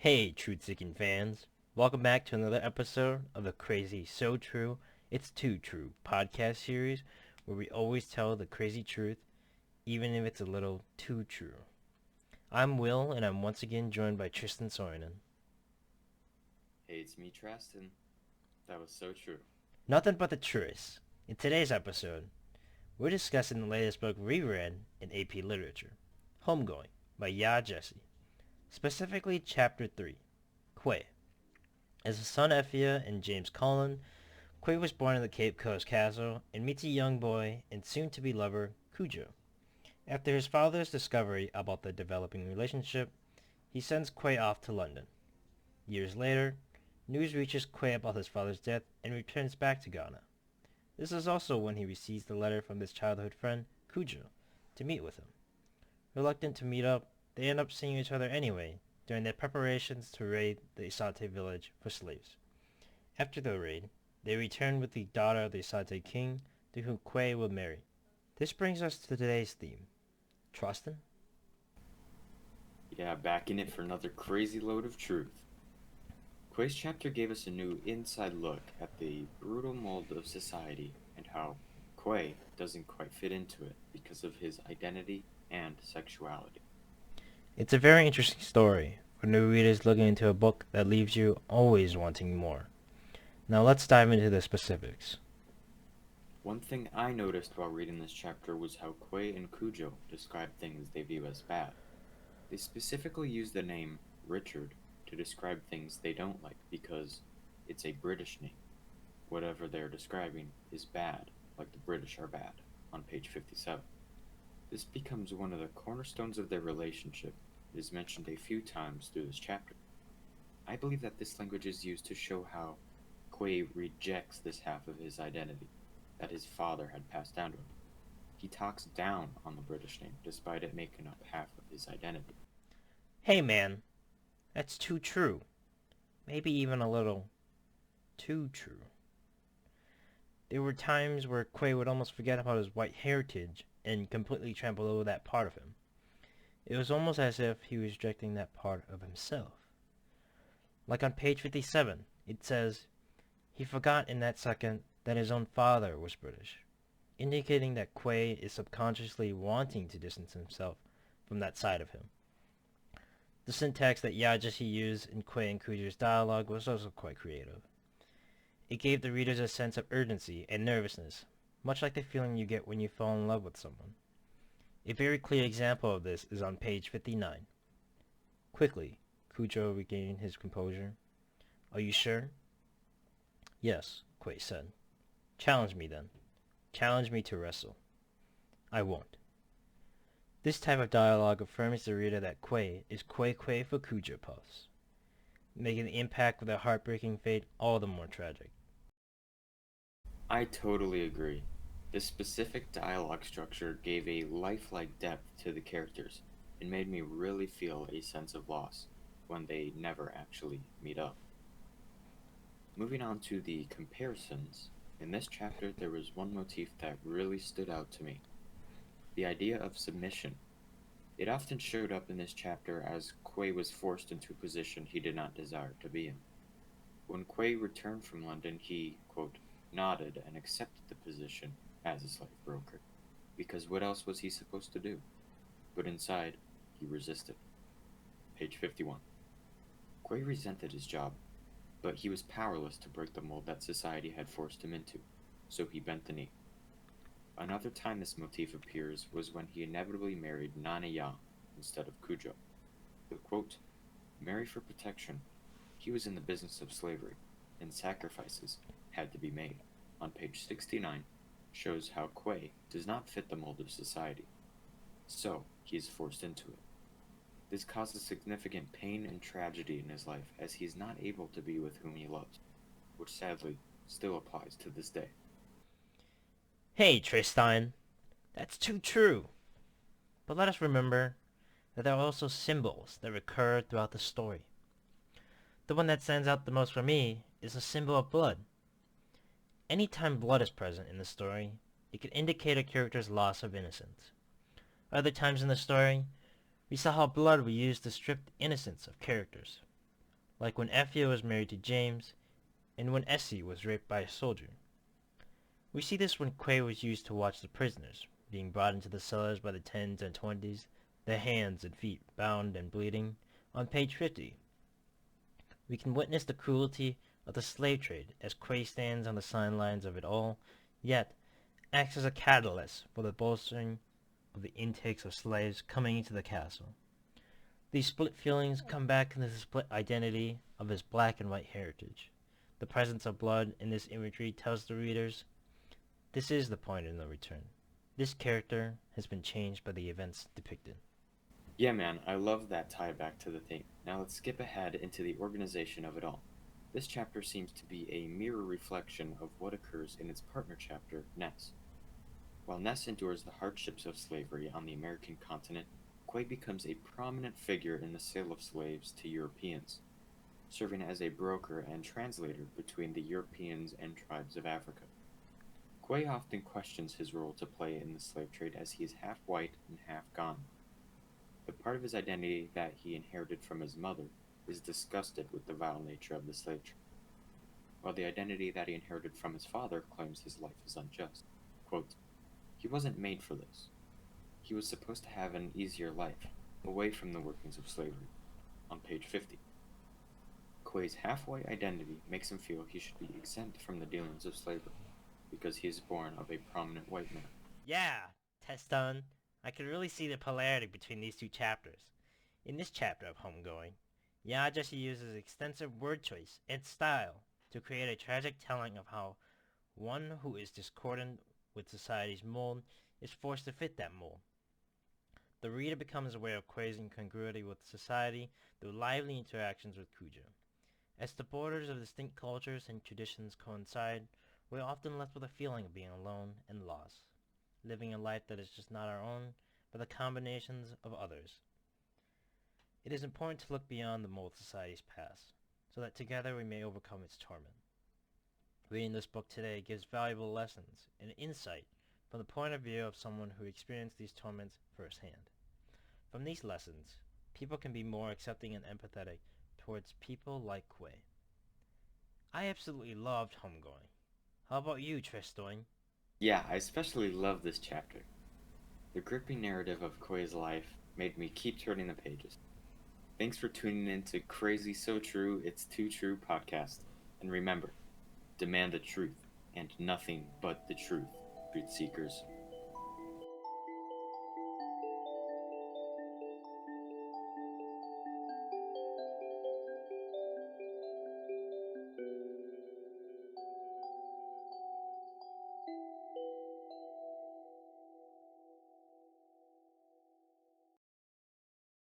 Hey, truth-seeking fans. Welcome back to another episode of the Crazy So True, It's Too True podcast series where we always tell the crazy truth even if it's a little too true. I'm Will and I'm once again joined by Tristan Sorinen. Hey, it's me, Tristan. That was so true. Nothing but the truth. In today's episode, we're discussing the latest book we read in AP Literature, Homegoing by Ya Jesse. Specifically Chapter 3, QUEY. As the son of Effia and James Cullen, QUEY was born in the Cape Coast Castle and meets a young boy and soon-to-be lover, Cujo. After his father's discovery about the developing relationship, he sends QUEY off to London. Years later, news reaches QUEY about his father's death and returns back to Ghana. This is also when he receives the letter from his childhood friend, Cujo, to meet with him. Reluctant to meet up, they end up seeing each other anyway during their preparations to raid the Isate village for slaves. After the raid, they return with the daughter of the Isate king, to whom QUEY will marry. This brings us to today's theme. Trustin'? Yeah, back in it for another crazy load of truth. Quay's chapter gave us a new inside look at the brutal mold of society and how Quay doesn't quite fit into it because of his identity and sexuality. It's a very interesting story for new readers looking into a book that leaves you always wanting more. Now let's dive into the specifics. One thing I noticed while reading this chapter was how Quay and Cujo describe things they view as bad. They specifically use the name Richard to describe things they don't like because it's a British name. Whatever they're describing is bad, like the British are bad, on page 57. This becomes one of the cornerstones of their relationship. It is mentioned a few times through this chapter. I believe that this language is used to show how Quay rejects this half of his identity that his father had passed down to him. He talks down on the British name despite it making up half of his identity. Hey man, that's too true. Maybe even a little too true. There were times where QUEY would almost forget about his white heritage and completely trample over that part of him. It was almost as if he was rejecting that part of himself. Like on page 57, it says, he forgot in that second that his own father was British, indicating that QUEY is subconsciously wanting to distance himself from that side of him. The syntax that Yajashi used in QUEY and Kujo's dialogue was also quite creative. It gave the readers a sense of urgency and nervousness, much like the feeling you get when you fall in love with someone. A very clear example of this is on page 59. Quickly, Cujo regained his composure. Are you sure? Yes, QUEY said. Challenge me then. Challenge me to wrestle. I won't. This type of dialogue affirms the reader that QUEY is QUEY for Cujo Puffs, making the impact of their heartbreaking fate all the more tragic. I totally agree. This specific dialogue structure gave a lifelike depth to the characters and made me really feel a sense of loss when they never actually meet up. Moving on to the comparisons, in this chapter there was one motif that really stood out to me: the idea of submission. It often showed up in this chapter as Quay was forced into a position he did not desire to be in. When Quay returned from London, he, quote, nodded and accepted the position as a slave broker, because what else was he supposed to do? But inside, he resisted. Page 51. Quay resented his job, but he was powerless to break the mold that society had forced him into, so he bent the knee. Another time this motif appears was when he inevitably married Nana Ya instead of Cujo. The quote, marry for protection. He was in the business of slavery, and sacrifices had to be made, on page 69, shows how Quay does not fit the mold of society. So, he is forced into it. This causes significant pain and tragedy in his life as he is not able to be with whom he loves, which sadly still applies to this day. Hey, Tristan, that's too true. But let us remember that there are also symbols that recur throughout the story. The one that stands out the most for me is the symbol of blood. Anytime blood is present in the story, it can indicate a character's loss of innocence. Other times in the story, we saw how blood was used to strip the innocence of characters. like when Effie was married to James, and when Essie was raped by a soldier. We see this when QUEY was used to watch the prisoners, being brought into the cellars by the 10s and 20s, their hands and feet bound and bleeding, on page 50. We can witness the cruelty of the slave trade as QUEY stands on the sidelines of it all, yet acts as a catalyst for the bolstering of the intakes of slaves coming into the castle. These split feelings come back into the split identity of his black and white heritage. The presence of blood in this imagery tells the readers, this is the point of no return. This character has been changed by the events depicted. Yeah, man, I love that tie back to the theme. Now let's skip ahead into the organization of it all. This chapter seems to be a mirror reflection of what occurs in its partner chapter, Ness. While Ness endures the hardships of slavery on the American continent, QUEY becomes a prominent figure in the sale of slaves to Europeans, serving as a broker and translator between the Europeans and tribes of Africa. QUEY often questions his role to play in the slave trade as he is half white and half gone. The part of his identity that he inherited from his mother is disgusted with the vile nature of the slave trade, while the identity that he inherited from his father claims his life is unjust. Quote, he wasn't made for this. He was supposed to have an easier life, away from the workings of slavery. On page 50. QUEY's half-white identity makes him feel he should be exempt from the dealings of slavery, because he is born of a prominent white man. Yeah, Teston. I can really see the polarity between these two chapters. In this chapter of Homegoing, Yajashi uses extensive word choice and style to create a tragic telling of how one who is discordant with society's mold is forced to fit that mold. The reader becomes aware of QUEY's incongruity with society through lively interactions with Kujo. As the borders of distinct cultures and traditions coincide, we're often left with a feeling of being alone and lost, living a life that is just not our own, but the combinations of others. It is important to look beyond the mold of society's past, so that together we may overcome its torment. Reading this book today gives valuable lessons and insight from the point of view of someone who experienced these torments firsthand. From these lessons, people can be more accepting and empathetic towards people like QUEY. I absolutely loved Homegoing. How about you, Tristoin? Yeah, I especially love this chapter. The gripping narrative of QUEY's life made me keep turning the pages. Thanks for tuning in to Crazy So True, It's Too True podcast. And remember, demand the truth, and nothing but the truth, truth seekers.